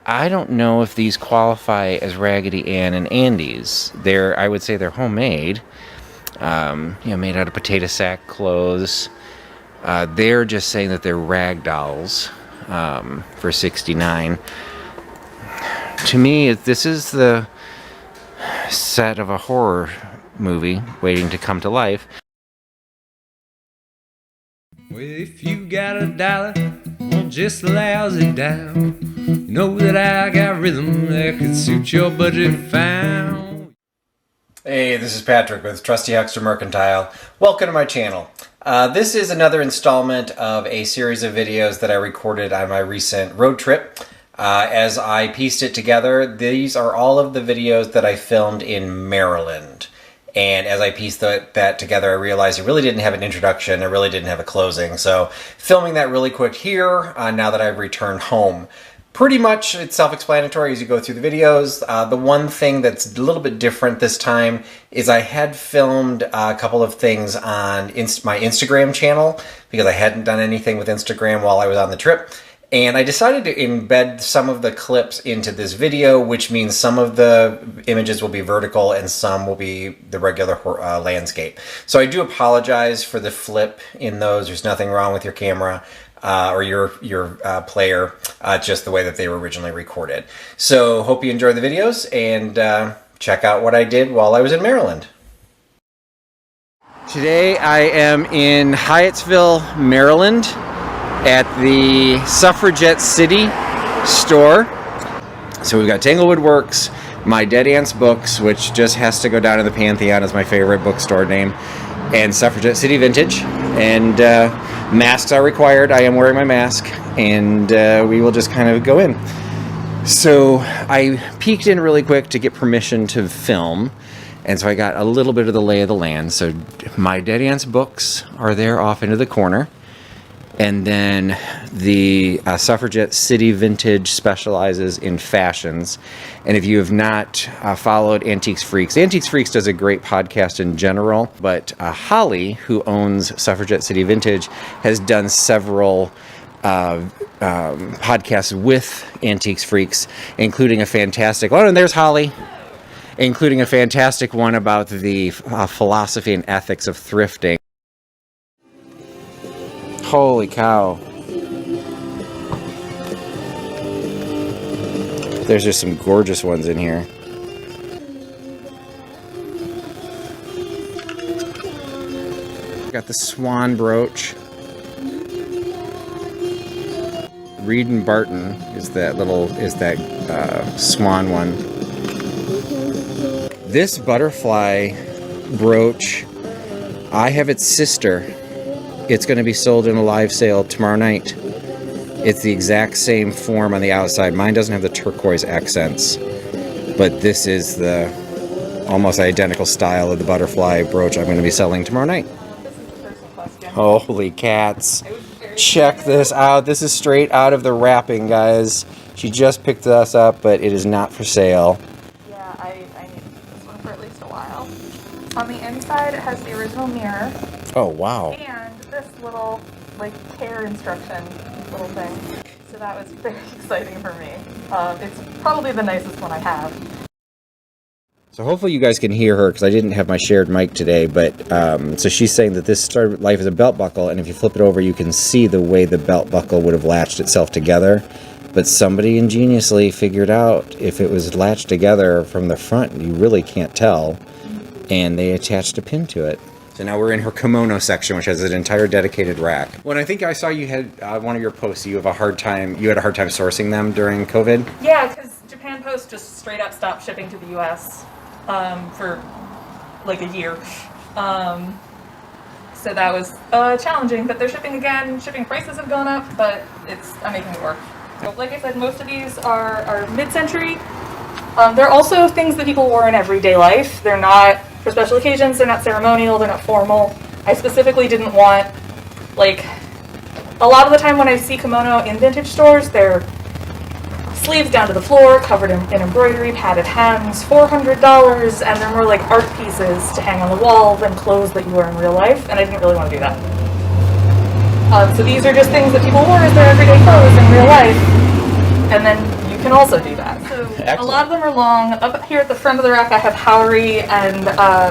I don't know if these qualify as Raggedy Ann and Andy's. I would say they're homemade, made out of potato sack clothes. They're just saying that they're rag dolls for $69. To me, this is the set of a horror movie waiting to come to life. Well, if you got a dollar, well, just lousy down. You know that I got rhythm that could suit your budget fine. Hey, this is Patrick with Trusty Huckster Mercantile. Welcome to my channel. This is another installment of a series of videos that I recorded on my recent road trip. As I pieced it together, these are all of the videos that I filmed in Maryland. And as I pieced that together, I realized I really didn't have an introduction, I really didn't have a closing. So filming that really quick here, now that I've returned home. Pretty much it's self-explanatory as you go through the videos. The one thing that's a little bit different this time is I had filmed a couple of things on my Instagram channel because I hadn't done anything with Instagram while I was on the trip. And I decided to embed some of the clips into this video, which means some of the images will be vertical and some will be the regular landscape. So I do apologize for the flip in those. There's nothing wrong with your camera or your player, just the way that they were originally recorded. So hope you enjoy the videos and check out what I did while I was in Maryland. Today I am in Hyattsville, Maryland, at the Suffragette City store. So we've got Tanglewood Works, My Dead Aunt's Books, which just has to go down to the Pantheon as my favorite bookstore name, and Suffragette City Vintage. And masks are required. I am wearing my mask, and we will just kind of go in. So I peeked in really quick to get permission to film, and so I got a little bit of the lay of the land. So My Dead Aunt's Books are there off into the corner. And then the Suffragette City Vintage specializes in fashions. And if you have not followed Antiques Freaks does a great podcast in general. But Holly, who owns Suffragette City Vintage, has done several podcasts with Antiques Freaks, including a fantastic one. And there's Holly, including a fantastic one about the philosophy and ethics of thrifting. Holy cow. There's just some gorgeous ones in here. Got the swan brooch. Reed and Barton is that swan one. This butterfly brooch, I have its sister. It's going to be sold in a live sale tomorrow night. It's the exact same form on the outside. Mine doesn't have the turquoise accents, but this is the almost identical style of the butterfly brooch I'm going to be selling tomorrow night. Holy cats. Check this out. This is straight out of the wrapping, guys. She just picked us up, but it is not for sale. Yeah, I need this one for at least a while. On the inside, it has the original mirror. Oh, wow. And this little, care instruction little thing. So that was very exciting for me. It's probably the nicest one I have. So hopefully you guys can hear her, because I didn't have my shared mic today, but so she's saying that this started life as a belt buckle, and if you flip it over, you can see the way the belt buckle would have latched itself together. But somebody ingeniously figured out if it was latched together from the front, you really can't tell, and they attached a pin to it. So now we're in her kimono section, which has an entire dedicated rack. When I think I saw you had one of your posts, you had a hard time sourcing them during COVID? Yeah, because Japan Post just straight up stopped shipping to the U.S. For a year. So that was challenging, but they're shipping again. Shipping prices have gone up, but I'm making it work. So like I said, most of these are mid-century. They're also things that people wore in everyday life. They're not for special occasions, they're not ceremonial, they're not formal. I specifically didn't want, a lot of the time when I see kimono in vintage stores, they're sleeves down to the floor, covered in embroidery, padded hems, $400, and they're more like art pieces to hang on the wall than clothes that you wear in real life, and I didn't really want to do that. So these are just things that people wore as their everyday clothes in real life, and then you can also do that. So Excellent. a lot of them are long. Up here at the front of the rack, I have Haori and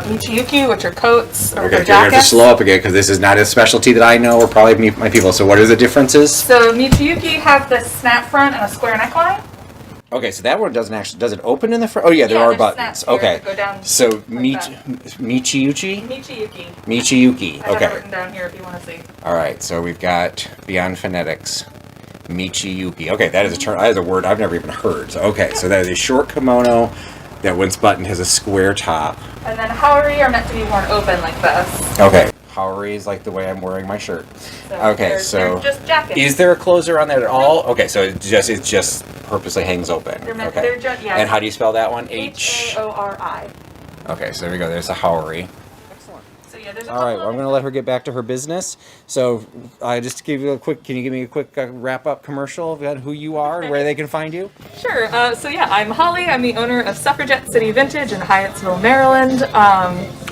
Michiyuki, which are coats or Okay, you're jackets. gonna have to slow up again because this is not a specialty that I know or probably my people. So what are the differences? So Michiyuki have the snap front and a square neckline. Okay, so that one doesn't actually, does it open in the front? Oh yeah, there are there's buttons. snaps here Okay. that go down So like Michiyuki? Michiyuki. Michiyuki. I have it Okay. written down here if you want to see. All right, so we've got Beyond Phonetics. Michiyuki. Okay, that is a term. That is a word I've never even heard. So okay, so that is a short kimono that once buttoned has a square top. And then Haori are meant to be worn open like this. Okay. Haori is like the way I'm wearing my shirt. So Okay, they're so just jackets. is there a closer on that at all? Okay, so it just purposely hangs open. They're meant, Okay. they're just, yeah. And how do you spell that one? Haori. Okay, so there we go. There's a Haori. Excellent. So yeah, there's a All right, couple well, I'm of going to let her get back to her business. So, just to give you a quick, can you give me a quick wrap-up commercial about who you are and where they can find you? Sure. So yeah, I'm Holly. I'm the owner of Suffragette City Vintage in Hyattsville, Maryland.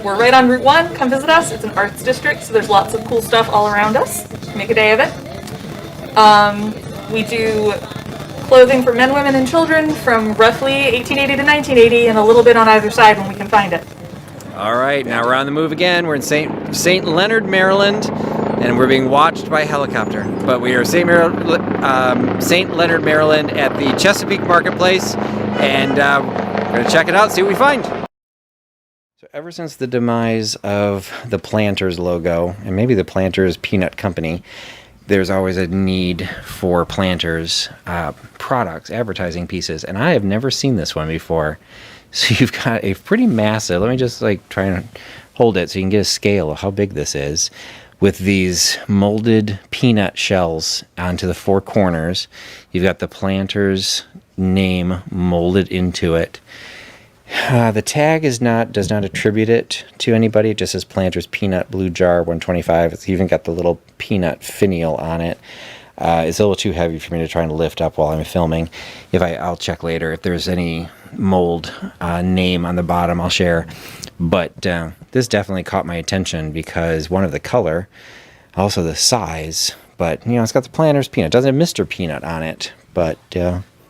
We're right on Route 1. Come visit us. It's an arts district, so there's lots of cool stuff all around us. Make a day of it. We do clothing for men, women, and children from roughly 1880 to 1980 and a little bit on either side when we can find it. All right, now we're on the move again. We're in St. Leonard, Maryland, and we're being watched by helicopter. But we are St. Leonard, Maryland at the Chesapeake Marketplace, and we're going to check it out, see what we find. So ever since the demise of the Planters logo, and maybe the Planters Peanut Company, there's always a need for Planters products, advertising pieces, and I have never seen this one before. So you've got a pretty massive, let me just like try and hold it so you can get a scale of how big this is, with these molded peanut shells onto the four corners. You've got the Planters name molded into it. The tag does not attribute it to anybody. It just says Planters Peanut Blue Jar 125. It's even got the little peanut finial on it. It's a little too heavy for me to try and lift up while I'm filming. I'll check later if there's any mold name on the bottom, I'll share. But this definitely caught my attention because one of the color, also the size. But it's got the Planters Peanut. It doesn't have Mr. Peanut on it, but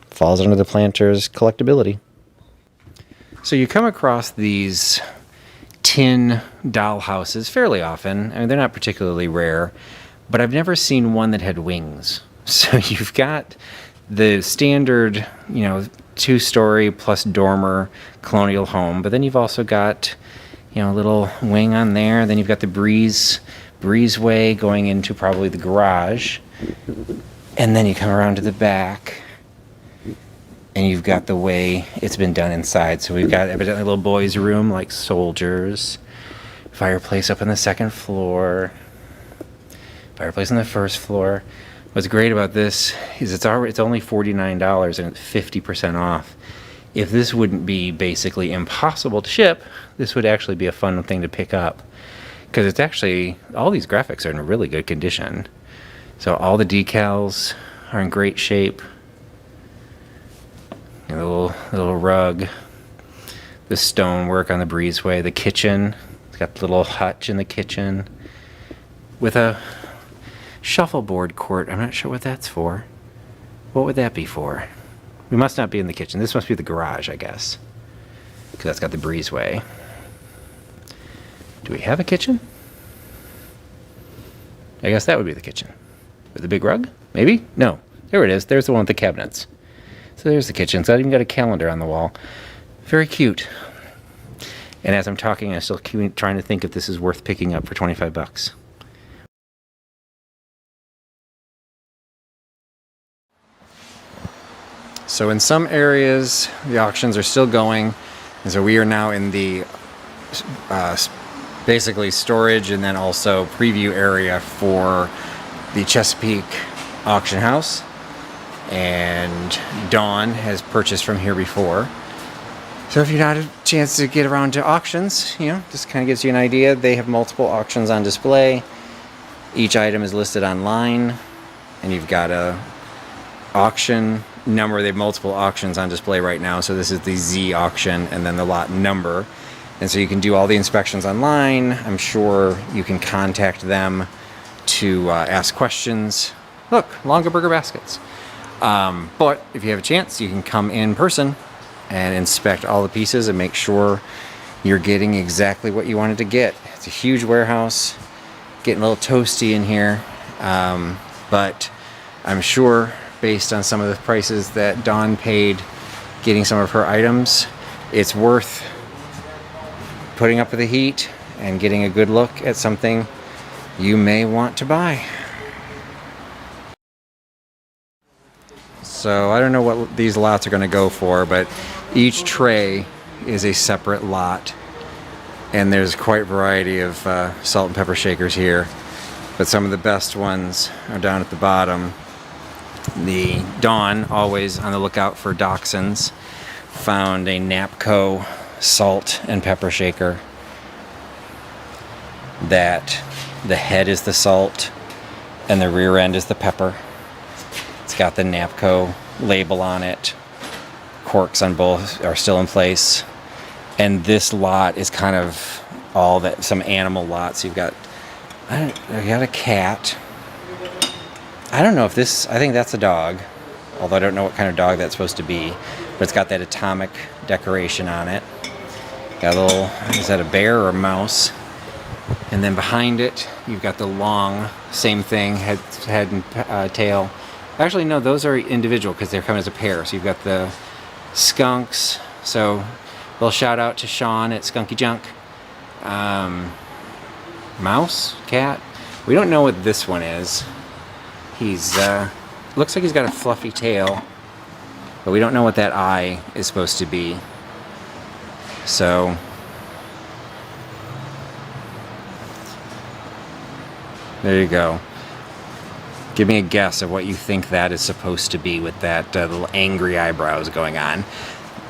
falls under the Planters collectability. So you come across these tin doll houses fairly often. I mean, they're not particularly rare, but I've never seen one that had wings. So you've got the standard, 2-story plus dormer colonial home, but then you've also got, a little wing on there. Then you've got the breezeway going into probably the garage. And then you come around to the back, and you've got the way it's been done inside. So we've got evidently a little boys' room like soldiers, fireplace up on the second floor, fireplace on the first floor. What's great about this is it's only $49 and it's 50% off. If this wouldn't be basically impossible to ship, this would actually be a fun thing to pick up, because it's actually, all these graphics are in really good condition. So all the decals are in great shape. A little rug, the stonework on the breezeway, the kitchen. It's got the little hutch in the kitchen with a shuffleboard court. I'm not sure what that's for. What would that be for? We must not be in the kitchen. This must be the garage, I guess, because that's got the breezeway. Do we have a kitchen? I guess that would be the kitchen. With the big rug? Maybe? No. There it is. There's the one with the cabinets. So there's the kitchen. It's not even got a calendar on the wall. Very cute. And as I'm talking, I still keep trying to think if this is worth picking up for 25 bucks. So in some areas, the auctions are still going. And so we are now in the basically storage and then also preview area for the Chesapeake auction house. And Dawn has purchased from here before. So if you've not had a chance to get around to auctions, just kind of gives you an idea. They have multiple auctions on display. Each item is listed online, and you've got a auction number. They have multiple auctions on display right now. So this is the Z auction and then the lot number. And so you can do all the inspections online. I'm sure you can contact them to ask questions. Look, Longaberger baskets. But if you have a chance, you can come in person and inspect all the pieces and make sure you're getting exactly what you wanted to get. It's a huge warehouse, getting a little toasty in here, but I'm sure based on some of the prices that Dawn paid getting some of her items, it's worth putting up with the heat and getting a good look at something you may want to buy. So I don't know what these lots are going to go for, but each tray is a separate lot, and there's quite a variety of salt and pepper shakers here, but some of the best ones are down at the bottom. The Dawn, always on the lookout for Dachshunds, found a Napco salt and pepper shaker that the head is the salt and the rear end is the pepper. It's got the Napco label on it. Corks on both are still in place. And this lot is kind of all that, some animal lots. You've got, you got a cat. I don't know if this, I think that's a dog, although I don't know what kind of dog that's supposed to be, but it's got that atomic decoration on it. Got a little, is that a bear or a mouse? And then behind it, you've got the long, same thing, head and tail. Actually, no, those are individual because they're coming as a pair. So you've got the skunks. So, a little shout out to Sean at Skunky Junk. Mouse? Cat? We don't know what this one is. He's, looks like he's got a fluffy tail, but we don't know what that eye is supposed to be. So, there you go. Give me a guess of what you think that is supposed to be with that little angry eyebrows going on.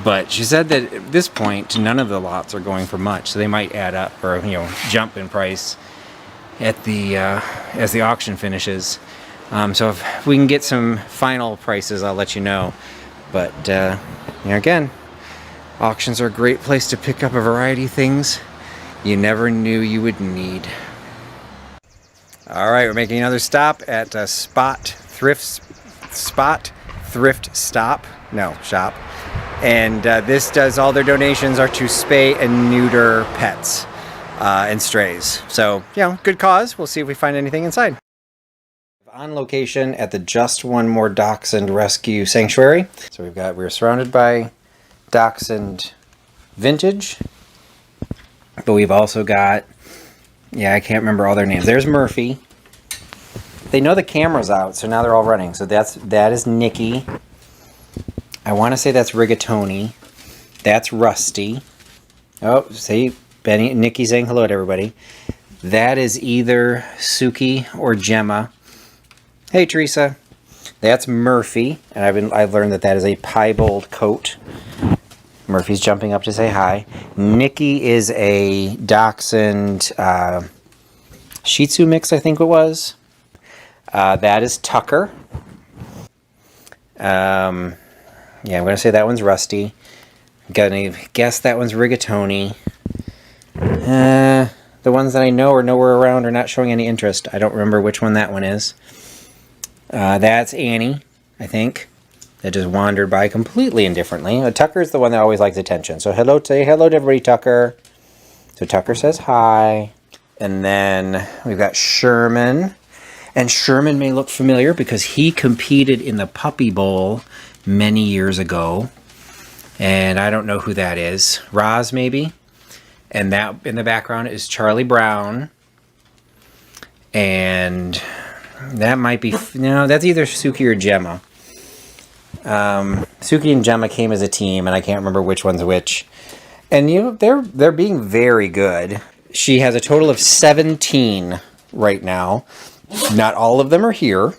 But she said that at this point, none of the lots are going for much, so they might add up or jump in price at the as the auction finishes. So if we can get some final prices, I'll let you know. But again, auctions are a great place to pick up a variety of things you never knew you would need. All right, we're making another stop at Thrift Shop. And this does, all their donations are to spay and neuter pets and strays. So, good cause. We'll see if we find anything inside. On location at the Just One More Dachshund Rescue Sanctuary. So we're surrounded by Dachshund vintage, but we've also got, I can't remember all their names. There's Murphy. They know the camera's out, so now they're all running. So that is Nikki. I want to say that's Rigatoni. That's Rusty. Oh, see, Nikki saying hello to everybody. That is either Suki or Gemma. Hey, Teresa. That's Murphy, and I've learned that is a piebald coat. Murphy's jumping up to say hi. Nikki is a Dachshund Shih Tzu mix, I think it was. That is Tucker. I'm going to say that one's Rusty. I'm going to guess that one's Rigatoni. The ones that I know are nowhere around or not showing any interest. I don't remember which one that one is. That's Annie, I think. That just wandered by completely indifferently. Tucker's the one that always likes attention. So say hello to everybody, Tucker. So Tucker says hi. And then we've got Sherman. And Sherman may look familiar because he competed in the Puppy Bowl many years ago. And I don't know who that is. Roz, maybe? And that in the background is Charlie Brown. And that might be, that's either Suki or Gemma. Suki and Gemma came as a team, and I can't remember which one's which. And they're being very good. She has a total of 17 right now. Not all of them are here,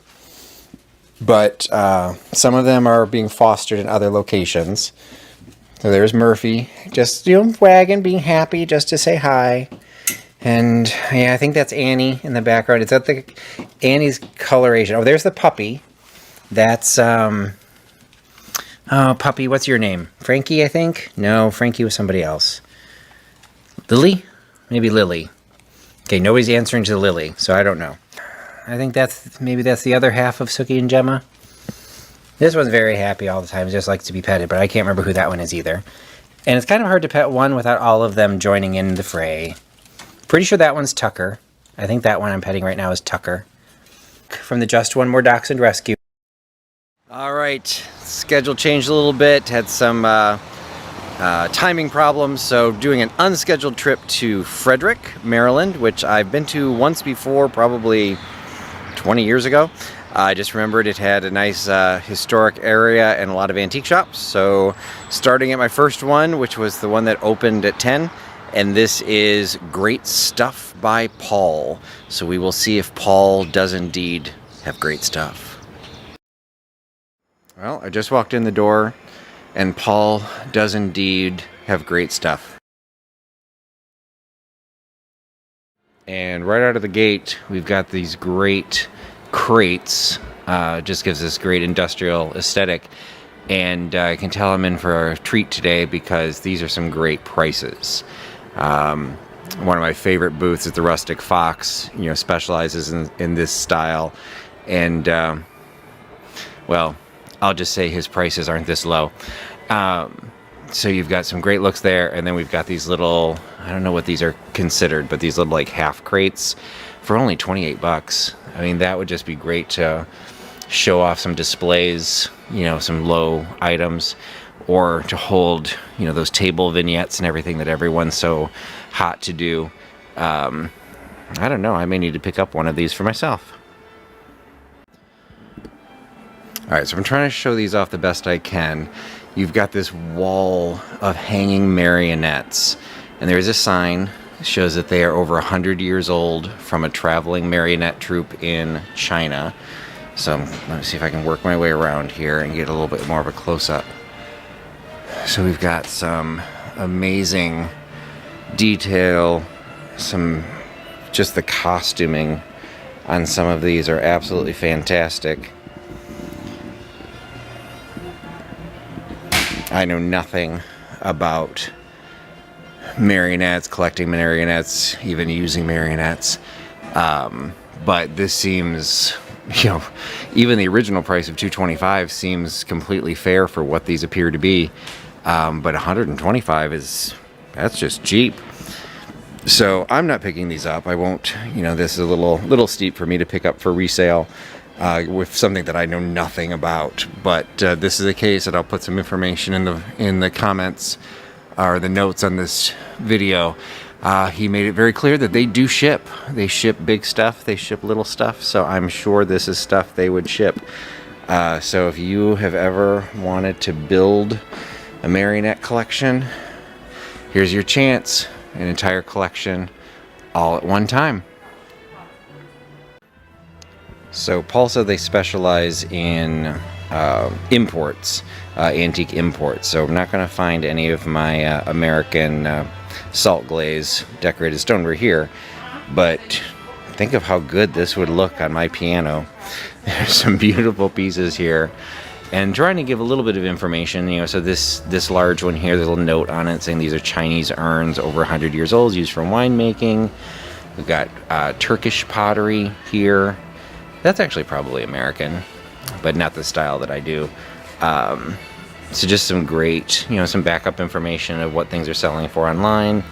but some of them are being fostered in other locations. So there's Murphy, just wagging, being happy just to say hi. And I think that's Annie in the background. It's at the Annie's coloration. Oh, there's the puppy. That's puppy. What's your name? Frankie, I think. No, Frankie was somebody else. Lily, maybe Lily. Okay, nobody's answering to Lily, so I don't know. I think that's the other half of Suki and Gemma. This one's very happy all the time. Just likes to be petted, but I can't remember who that one is either. And it's kind of hard to pet one without all of them joining in the fray. Pretty sure that one's Tucker. I think that one I'm petting right now is Tucker. From the Just One More Dachshund Rescue. All right, schedule changed a little bit. Had some timing problems, so doing an unscheduled trip to Frederick, Maryland, which I've been to once before, probably 20 years ago. I just remembered it had a nice historic area and a lot of antique shops. So starting at my first one, which was the one that opened at 10, and this is Great Stuff by Paul. So we will see if Paul does indeed have great stuff. Well, I just walked in the door, and Paul does indeed have great stuff. And right out of the gate, we've got these great crates. Just gives this great industrial aesthetic. And I can tell I'm in for a treat today because these are some great prices. One of my favorite booths is the Rustic Fox, specializes in this style. And, well, I'll just say his prices aren't this low. So you've got some great looks there, and then we've got these little, I don't know what these are considered, but these little like half crates for only 28 bucks. I mean, that would just be great to show off some displays, some low items, or to hold, those table vignettes and everything that everyone's so hot to do. I don't know, I may need to pick up one of these for myself. All right, so I'm trying to show these off the best I can. You've got this wall of hanging marionettes, and there's a sign that shows that they are over 100 years old from a traveling marionette troupe in China. So let me see if I can work my way around here and get a little bit more of a close-up. So we've got some amazing detail, just the costuming on some of these are absolutely fantastic. I know nothing about marionettes, collecting marionettes, even using marionettes. But this seems, even the original price of $225 seems completely fair for what these appear to be. But $125 that's just cheap. So I'm not picking these up. I won't, this is a little steep for me to pick up for resale. With something that I know nothing about, but this is a case that I'll put some information in the comments or the notes on this video. He made it very clear that they do ship. They ship big stuff, they ship little stuff, so I'm sure this is stuff they would ship. So if you have ever wanted to build a marionette collection, here's your chance. An entire collection all at one time. So Paul said they specialize in imports, antique imports. So I'm not going to find any of my American salt glaze decorated stoneware here. But think of how good this would look on my piano. There's some beautiful pieces here. And trying to give a little bit of information, so this large one here, there's a little note on it saying these are Chinese urns over 100 years old, used for winemaking. We've got Turkish pottery here. That's actually probably American, but not the style that I do. So just some great, some backup information of what things are selling for online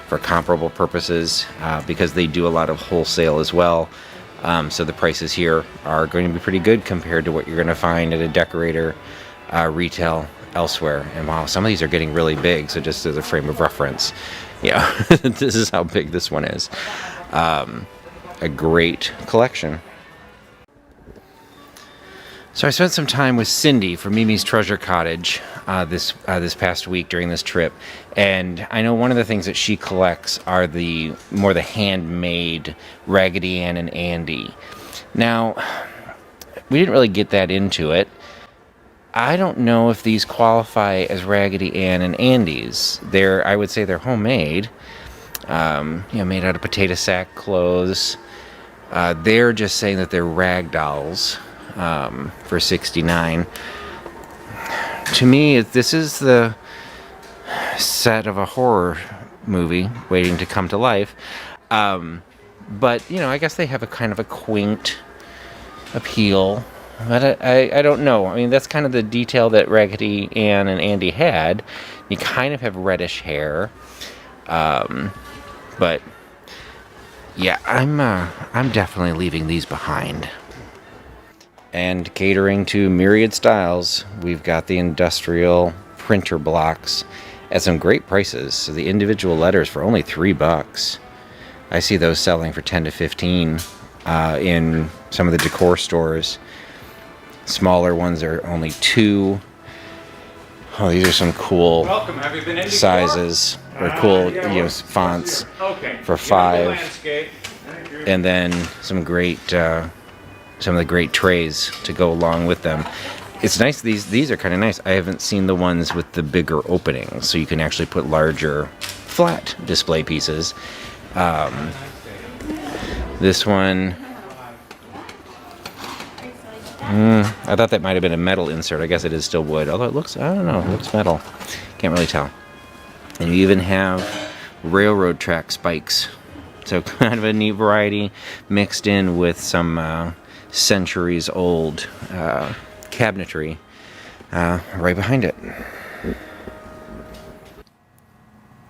for comparable purposes, because they do a lot of wholesale as well. So the prices here are going to be pretty good compared to what you're going to find at a decorator retail elsewhere. And wow, some of these are getting really big. So just as a frame of reference, this is how big this one is. A great collection. So I spent some time with Cindy from Mimi's Treasure Cottage this past week during this trip, and I know one of the things that she collects are the handmade Raggedy Ann and Andy. Now, we didn't really get that into it. I don't know if these qualify as Raggedy Ann and Andy's. I would say they're homemade, made out of potato sack clothes. They're just saying that they're rag dolls. For $69. To me, this is the set of a horror movie waiting to come to life. But, I guess they have a kind of a quaint appeal. But I don't know. I mean, that's kind of the detail that Raggedy Ann and Andy had. You kind of have reddish hair. But yeah, I'm definitely leaving these behind. And catering to myriad styles, we've got the industrial printer blocks at some great prices. So the individual letters for only $3. I see those selling for 10 to 15 in some of the decor stores. Smaller ones are only $2. Oh, these are some cool sizes or cool fonts for $5. And then some great some of the great trays to go along with them. It's nice. These are kind of nice. I haven't seen the ones with the bigger openings, so you can actually put larger flat display pieces. This one, I thought that might have been a metal insert. I guess it is still wood, although it looks, I don't know, it looks metal. Can't really tell. And you even have railroad track spikes. So kind of a neat variety mixed in with some centuries old cabinetry right behind it.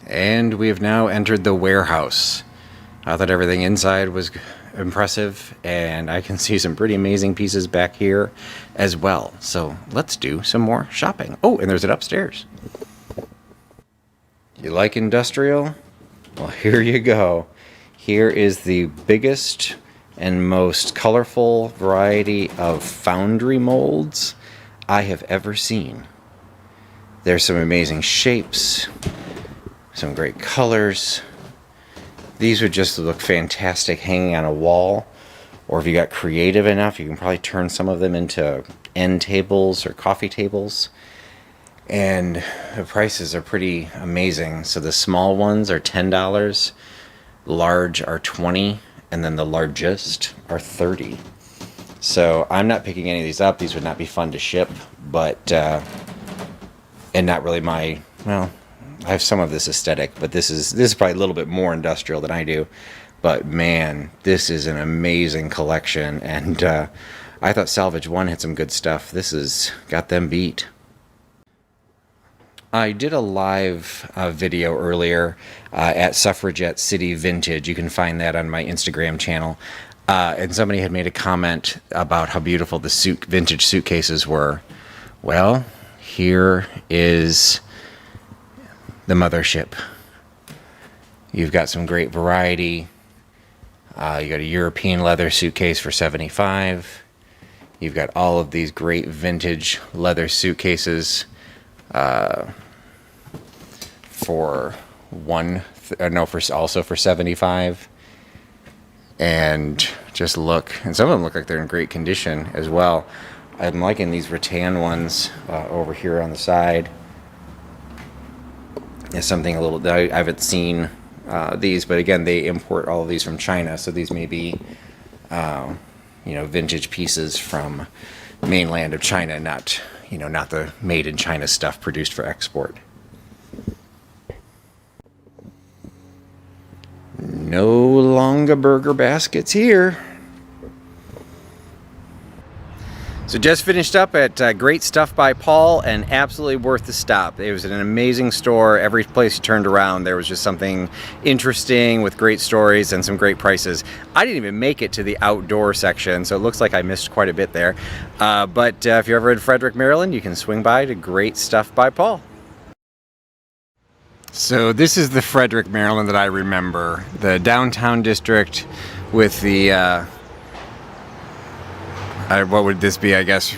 And we have now entered the warehouse. I thought everything inside was impressive, and I can see some pretty amazing pieces back here as well. So let's do some more shopping. Oh, and there's it upstairs. You like industrial? Well, here you go. Here is the biggest and most colorful variety of foundry molds I have ever seen. There's some amazing shapes, some great colors. These would just look fantastic hanging on a wall, or if you got creative enough, you can probably turn some of them into end tables or coffee tables. And the prices are pretty amazing. So the small ones are $10, large are $20, and then the largest are $30. So I'm not picking any of these up. These would not be fun to ship, but and not really my, well, I have some of this aesthetic, but this is probably a little bit more industrial than I do. But man, this is an amazing collection, and I thought Salvage One had some good stuff. This has got them beat. I did a live video earlier at Suffragette City Vintage. You can find that on my Instagram channel. And somebody had made a comment about how beautiful the vintage suitcases were. Well, here is the mothership. You've got some great variety. You got a European leather suitcase for $75. You've got all of these great vintage leather suitcases for also for $75. And just look, and some of them look like they're in great condition as well. I'm liking these rattan ones over here on the side. It's something a little that I haven't seen these, but again, they import all of these from China, so these may be vintage pieces from mainland of China, not the made in China stuff produced for export. No longer burger baskets here. So just finished up at Great Stuff by Paul, and absolutely worth the stop. It was an amazing store. Every place you turned around, there was just something interesting with great stories and some great prices. I didn't even make it to the outdoor section, so it looks like I missed quite a bit there. But if you're ever in Frederick, Maryland, you can swing by to Great Stuff by Paul. So this is the Frederick, Maryland that I remember. The downtown district with the what would this be, I guess,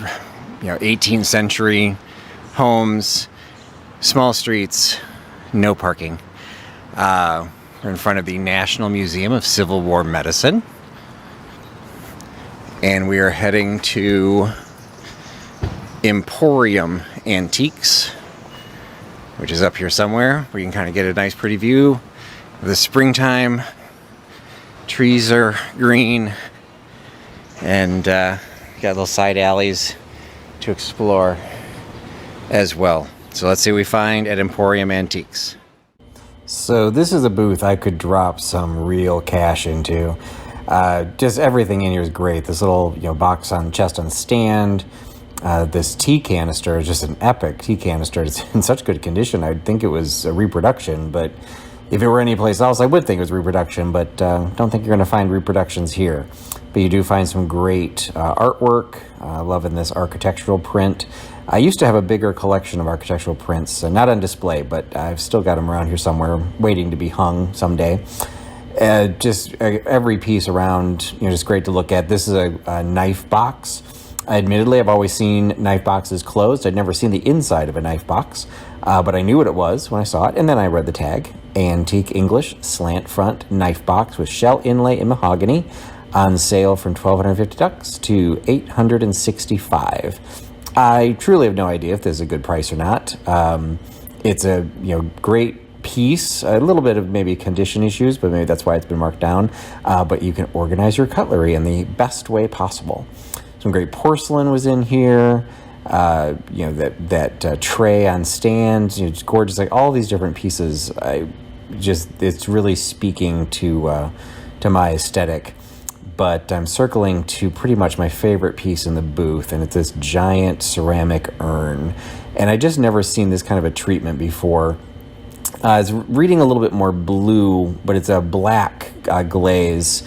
18th century homes, small streets, no parking. We're in front of the National Museum of Civil War Medicine. And we are heading to Emporium Antiques, which is up here somewhere. We can kind of get a nice pretty view of the springtime. Trees are green, and got little side alleys to explore as well. So let's see what we find at Emporium Antiques. So this is a booth I could drop some real cash into. Just everything in here is great. This little, box on chest on stand. This tea canister is just an epic tea canister. It's in such good condition. I'd think it was a reproduction, but if it were anyplace else, I would think it was reproduction, but don't think you're going to find reproductions here. But you do find some great artwork. Loving this architectural print. I used to have a bigger collection of architectural prints, not on display, but I've still got them around here somewhere, waiting to be hung someday. Just every piece around, just great to look at. This is a knife box. Admittedly, I've always seen knife boxes closed. I'd never seen the inside of a knife box, but I knew what it was when I saw it, and then I read the tag. Antique English slant front knife box with shell inlay in mahogany, on sale from $1,250 to $865. I truly have no idea if this is a good price or not. It's a great piece, a little bit of maybe condition issues, but maybe that's why it's been marked down. But you can organize your cutlery in the best way possible. Some great porcelain was in here. That tray on stand, just gorgeous. Like all these different pieces, it's really speaking to my aesthetic. But I'm circling to pretty much my favorite piece in the booth, and it's this giant ceramic urn. And I just never seen this kind of a treatment before. I was reading a little bit more blue, but it's a black glaze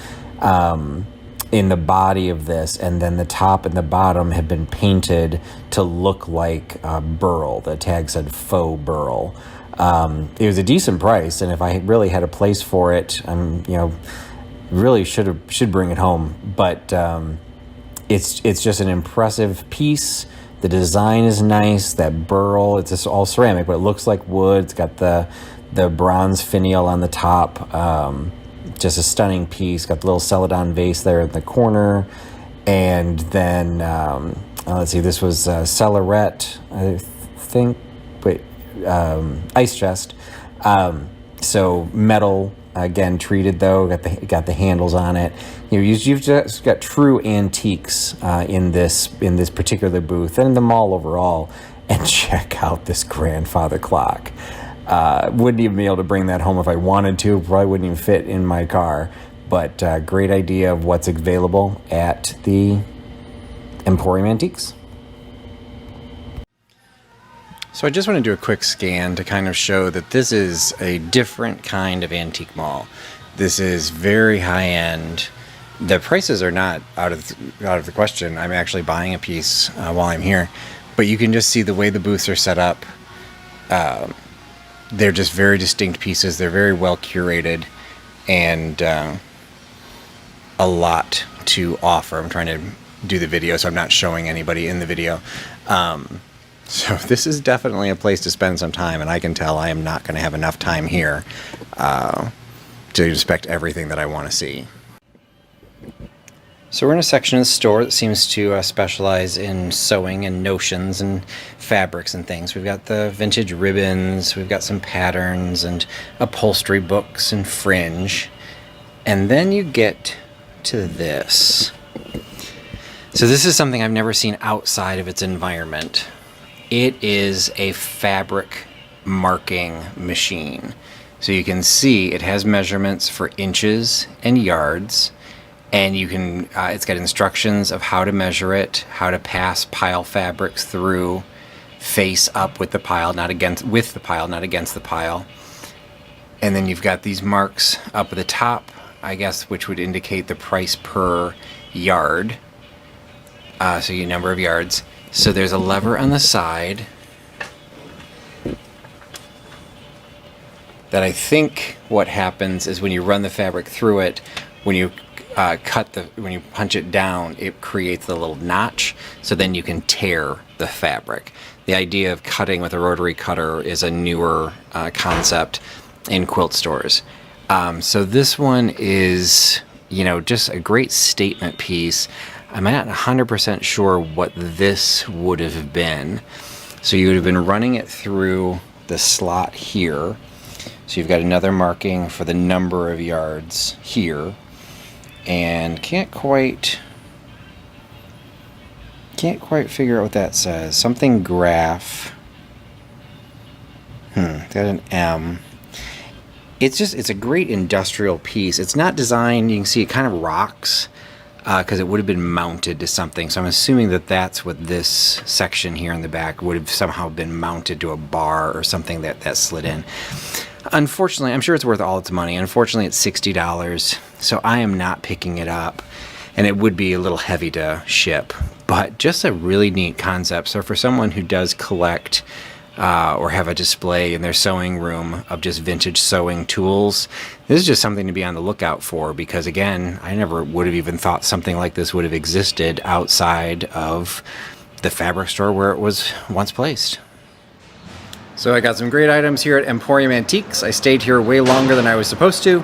in the body of this, and then the top and the bottom have been painted to look like burl. The tag said faux burl. It was a decent price, and if I really had a place for it, really should bring it home. But it's just an impressive piece. The design is nice. That burl, it's just all ceramic, but it looks like wood. It's got the bronze finial on the top. Just a stunning piece. Got the little celadon vase there in the corner. And then, let's see, this was Celarette, I think. Wait, ice chest. So metal, again, treated though. Got the handles on it. You've just got true antiques in this particular booth and in the mall overall. And check out this grandfather clock. Wouldn't even be able to bring that home if I wanted to. Probably wouldn't even fit in my car. But great idea of what's available at the Emporium Antiques. So I just want to do a quick scan to kind of show that this is a different kind of antique mall. This is very high end. The prices are not out of the question. I'm actually buying a piece while I'm here. But you can just see the way the booths are set up. They're just very distinct pieces. They're very well curated, and a lot to offer. I'm trying to do the video, so I'm not showing anybody in the video. So this is definitely a place to spend some time, and I can tell I am not going to have enough time here to inspect everything that I want to see. So we're in a section of the store that seems to specialize in sewing and notions and fabrics and things. We've got the vintage ribbons, we've got some patterns and upholstery books and fringe. And then you get to this. So this is something I've never seen outside of its environment. It is a fabric marking machine. So you can see it has measurements for inches and yards. And you can, it's got instructions of how to measure it, how to pass pile fabrics through, face up with the pile, not against the pile. And then you've got these marks up at the top, I guess, which would indicate the price per yard. So your number of yards. So there's a lever on the side that I think what happens is when you run the fabric through it, when you when you punch it down, it creates the little notch, so then you can tear the fabric. The idea of cutting with a rotary cutter is a newer concept in quilt stores. So this one is, just a great statement piece. I'm not 100% sure what this would have been. So you would have been running it through the slot here. So you've got another marking for the number of yards here. And can't quite figure out what that says. Something graph. Got an M. it's a great industrial piece. It's not designed, you can see it kind of rocks because it would have been mounted to something. So I'm assuming that that's what this section here in the back would have somehow been mounted to a bar or something that slid in. Unfortunately, I'm sure it's worth all its money. Unfortunately, it's $60, so I am not picking it up. And it would be a little heavy to ship, but just a really neat concept. So for someone who does collect or have a display in their sewing room of just vintage sewing tools, this is just something to be on the lookout for, because again, I never would have even thought something like this would have existed outside of the fabric store where it was once placed. So I got some great items here at Emporium Antiques. I stayed here way longer than I was supposed to,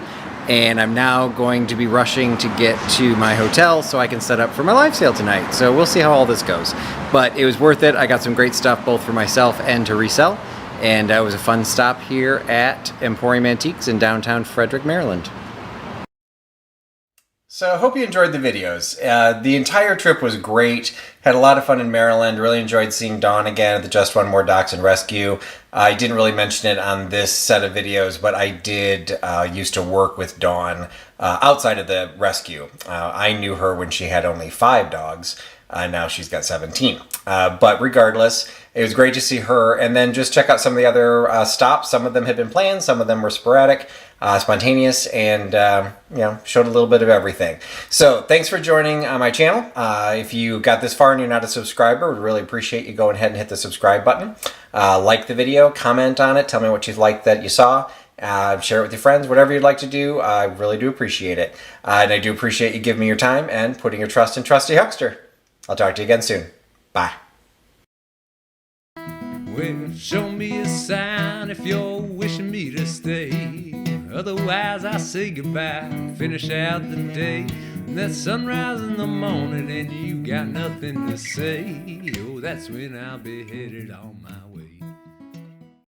and I'm now going to be rushing to get to my hotel so I can set up for my live sale tonight. So we'll see how all this goes. But it was worth it. I got some great stuff both for myself and to resell. And it was a fun stop here at Emporium Antiques in downtown Frederick, Maryland. So I hope you enjoyed the videos. The entire trip was great. Had a lot of fun in Maryland. Really enjoyed seeing Dawn again at the Just One More Dachshund Rescue. I didn't really mention it on this set of videos, but I did used to work with Dawn outside of the rescue. I knew her when she had only 5 dogs. Now she's got 17. But regardless, it was great to see her, and then just check out some of the other stops. Some of them had been planned, some of them were sporadic, spontaneous, and you know, showed a little bit of everything. So thanks for joining my channel. If you got this far and you're not a subscriber, we'd really appreciate you going ahead and hit the subscribe button. Like the video, comment on it, tell me what you liked that you saw. Share it with your friends, whatever you'd like to do. I really do appreciate it. And I do appreciate you giving me your time and putting your trust in Trusty Huckster. I'll talk to you again soon. Bye. Well, show me a sign if you're wishing me to stay. Otherwise, I say goodbye, finish out the day. And that sunrise in the morning and you got nothing to say. Oh, that's when I'll be headed on my